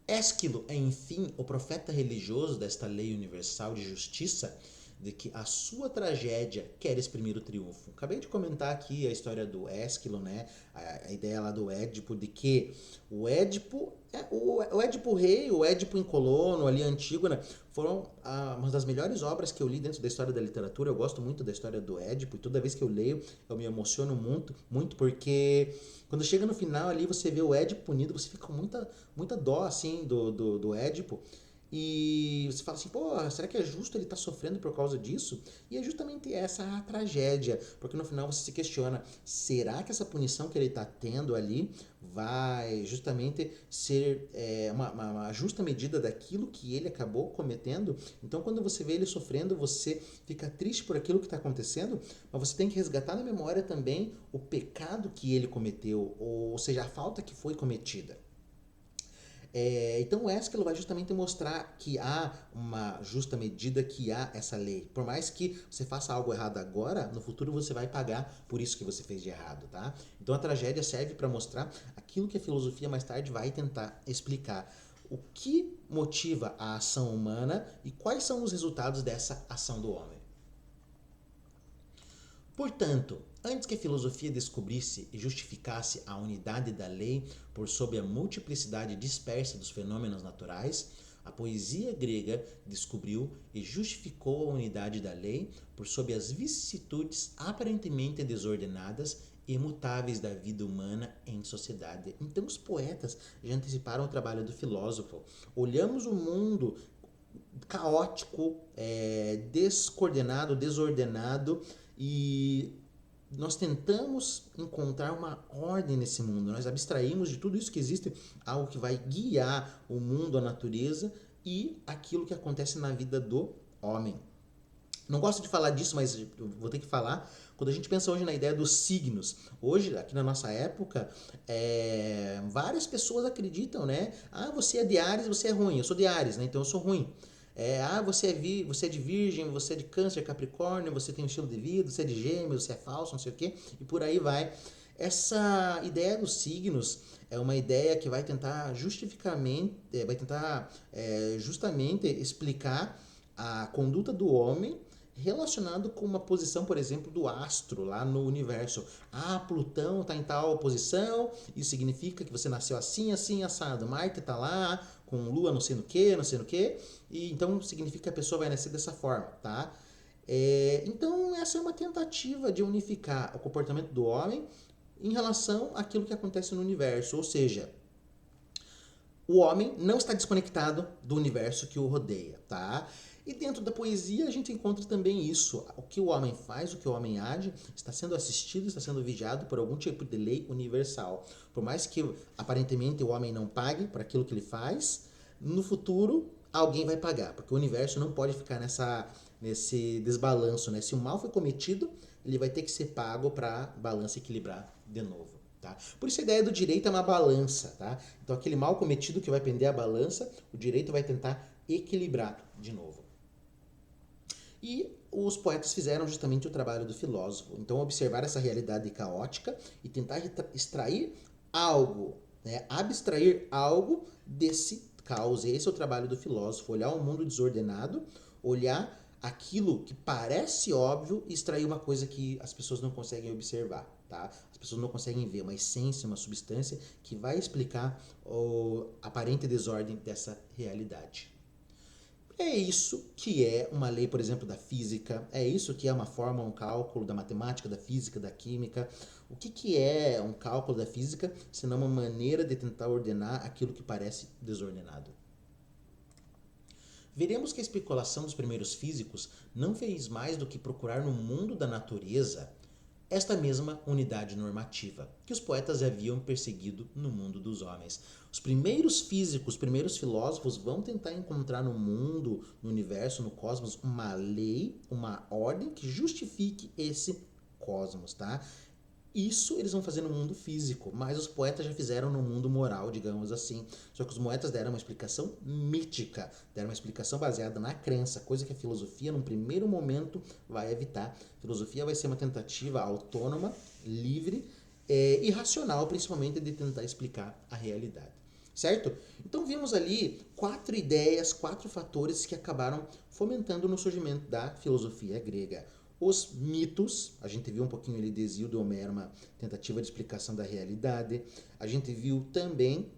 Ésquilo é, enfim, o profeta religioso desta lei universal de justiça, de que a sua tragédia quer exprimir o triunfo. Acabei de comentar aqui a história do Ésquilo, né? A ideia lá do Édipo, de que o Édipo, o Édipo rei, o Édipo em Colono, ali Antígona, foram uma das melhores obras que eu li dentro da história da literatura. Eu gosto muito da história do Édipo, e toda vez que eu leio eu me emociono muito, muito, porque quando chega no final ali, você vê o Édipo punido, você fica com muita dó, assim, do Édipo. E você fala assim, pô, será que é justo ele estar sofrendo por causa disso? E é justamente essa a tragédia, porque no final você se questiona, será que essa punição que ele está tendo ali vai justamente ser uma justa medida daquilo que ele acabou cometendo? Então quando você vê ele sofrendo, você fica triste por aquilo que está acontecendo, mas você tem que resgatar na memória também o pecado que ele cometeu, ou seja, a falta que foi cometida. Então o Ésquilo vai justamente mostrar que há uma justa medida, que há essa lei. Por mais que você faça algo errado agora, no futuro você vai pagar por isso que você fez de errado, tá? Então a tragédia serve para mostrar aquilo que a filosofia mais tarde vai tentar explicar. O que motiva a ação humana e quais são os resultados dessa ação do homem. Portanto, antes que a filosofia descobrisse e justificasse a unidade da lei por sob a multiplicidade dispersa dos fenômenos naturais, a poesia grega descobriu e justificou a unidade da lei por sob as vicissitudes aparentemente desordenadas e imutáveis da vida humana em sociedade. Então os poetas já anteciparam o trabalho do filósofo. Olhamos o mundo caótico, descoordenado, desordenado, e nós tentamos encontrar uma ordem nesse mundo. Nós abstraímos de tudo isso que existe algo que vai guiar o mundo, a natureza e aquilo que acontece na vida do homem. Não gosto de falar disso, mas vou ter que falar. Quando a gente pensa hoje na ideia dos signos, hoje, aqui na nossa época, várias pessoas acreditam, né? Ah, você é de Áries, você é ruim. Eu sou de Áries, né? Então eu sou ruim. Você é de Virgem, você é de Câncer, Capricórnio, você tem um estilo de vida, você é de Gêmeos, você é falso, não sei o quê, e por aí vai. Essa ideia dos signos é uma ideia que vai tentar justamente explicar a conduta do homem relacionado com uma posição, por exemplo, do astro lá no universo. Ah, Plutão está em tal posição, isso significa que você nasceu assim, assim, assado. Marte está lá com Lua não sei no que, não sei no que, e então significa que a pessoa vai nascer dessa forma, tá? Então essa é uma tentativa de unificar o comportamento do homem em relação àquilo que acontece no universo, ou seja, o homem não está desconectado do universo que o rodeia, tá? E dentro da poesia a gente encontra também isso. O que o homem faz, o que o homem age, está sendo assistido, está sendo vigiado por algum tipo de lei universal. Por mais que aparentemente o homem não pague por aquilo que ele faz, no futuro alguém vai pagar, porque o universo não pode ficar nesse desbalanço, né? Se o mal foi cometido, ele vai ter que ser pago para a balança equilibrar de novo. Tá? Por isso a ideia do direito é uma balança. Tá? Então aquele mal cometido que vai pender a balança, o direito vai tentar equilibrar de novo. E os poetas fizeram justamente o trabalho do filósofo. Então observar essa realidade caótica e tentar extrair algo, né? Abstrair algo desse caos. Esse é o trabalho do filósofo, olhar o mundo desordenado, olhar aquilo que parece óbvio e extrair uma coisa que as pessoas não conseguem observar. Tá? As pessoas não conseguem ver uma essência, uma substância que vai explicar a aparente desordem dessa realidade. É isso que é uma lei, por exemplo, da física, é isso que é uma fórmula, um cálculo da matemática, da física, da química. O que é um cálculo da física, senão uma maneira de tentar ordenar aquilo que parece desordenado? Veremos que a especulação dos primeiros físicos não fez mais do que procurar no mundo da natureza esta mesma unidade normativa que os poetas haviam perseguido no mundo dos homens. Os primeiros físicos, os primeiros filósofos vão tentar encontrar no mundo, no universo, no cosmos, uma lei, uma ordem que justifique esse cosmos, tá? Isso eles vão fazer no mundo físico, mas os poetas já fizeram no mundo moral, digamos assim. Só que os poetas deram uma explicação mítica, deram uma explicação baseada na crença, coisa que a filosofia, num primeiro momento, vai evitar. A filosofia vai ser uma tentativa autônoma, livre e racional, principalmente, de tentar explicar a realidade. Certo? Então vimos ali 4 ideias, 4 fatores que acabaram fomentando no surgimento da filosofia grega. Os mitos, a gente viu um pouquinho ali de Hesíodo e Homero, uma tentativa de explicação da realidade. A gente viu também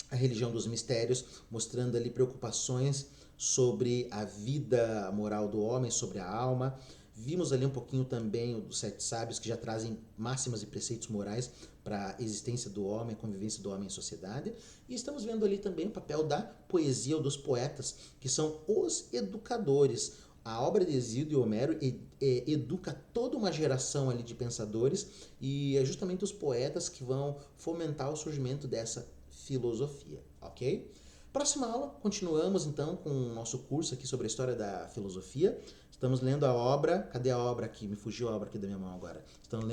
a religião dos mistérios, mostrando ali preocupações sobre a vida moral do homem, sobre a alma. Vimos ali um pouquinho também dos sete sábios, que já trazem máximas e preceitos morais para a existência do homem, a convivência do homem em sociedade. E estamos vendo ali também o papel da poesia ou dos poetas, que são os educadores. A obra de Hesíodo e Homero educa toda uma geração ali de pensadores, e é justamente os poetas que vão fomentar o surgimento dessa filosofia, ok? Próxima aula, continuamos então com o nosso curso aqui sobre a história da filosofia. Estamos lendo a obra, cadê a obra aqui? Me fugiu a obra aqui da minha mão agora.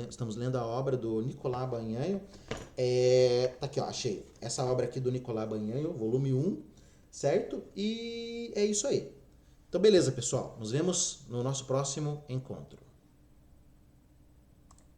Estamos lendo a obra do Nicolas Banhanho. Tá aqui, ó, achei. Essa obra aqui do Nicolas Banhanho, volume 1, certo? E é isso aí. Então beleza, pessoal. Nos vemos no nosso próximo encontro.